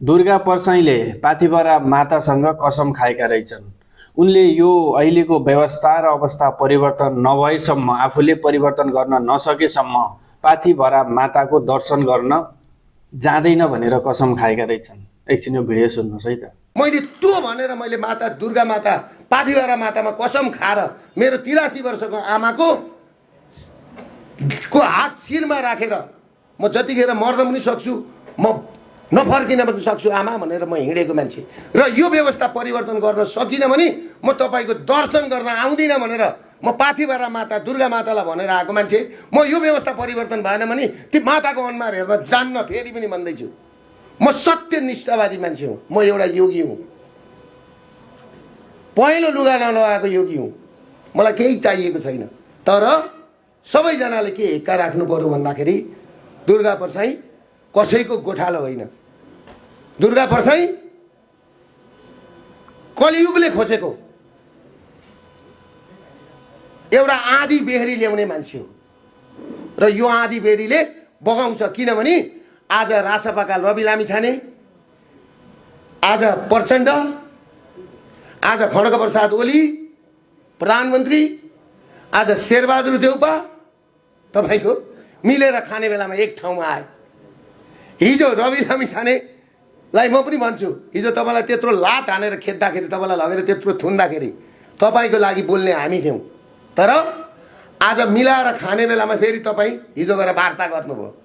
दुर्गा परसाईले पाथिभरा मातासँग कसम खाएका रहेछन्। उनले यो अहिलेको व्यवस्था र अवस्था परिवर्तन नभएसम्म, आफूले परिवर्तन गर्न नसकेसम्म पाथिभरा माताको दर्शन गर्न जाँदैन भनेर कसम खाएका रहेछन्। एकछिन यो भिडियो सुन्नुहोस् है त। मैले त्यो भनेर मैले माता दुर्गा माता पाथिभरा मातामा कसम खाएर मेरो 83 वर्षको आमाको हात शिरमा राखेर म जतिखेर मर्न पनि सक्छु, म नफर्किन पनि सक्छु आमा भनेर म हिँडेको मान्छे। र यो व्यवस्था परिवर्तन गर्न सकिनँ भने म तपाईँको दर्शन गर्न आउँदिनँ भनेर म पाथिभरा माता दुर्गा मातालाई भनेर आएको मान्छे। म यो व्यवस्था परिवर्तन भएन भने ती माताको अनुहार हेर्न जान्न फेरि पनि भन्दैछु। म सत्यनिष्ठवादी मान्छे हुँ। म एउटा योगी हुँ, पहेँलो लुगा नलगाएको योगी हुँ। मलाई केही चाहिएको छैन। तर सबैजनाले के हिक्का राख्नु पर्यो भन्दाखेरि दुर्गा परसाई कसैको गोठालो होइन। दुर्गा परसाई कलियुगले खोजेको एउटा आँधी बेहरी ल्याउने मान्छे हो। र यो आँधी बेहरीले बगाउँछ। किनभने आज रासपाका रवि लामिछाने, आज प्रचण्ड, आज खड्गप्रसाद ओली प्रधानमन्त्री, आज शेरबहादुर देउपा तपाईँको मिलेर खाने बेलामा एक ठाउँमा आए। हिजो रवि लामिछानेलाई म पनि भन्छु, हिजो तपाईँलाई त्यत्रो लात हानेर खेद्दाखेरि, तपाईँलाई लगेर त्यत्रो थुन्दाखेरि तपाईँको लागि बोल्ने हामी थियौँ। तर आज मिलाएर खाने बेलामा फेरि तपाईँ हिजो गएर वार्ता गर्नुभयो।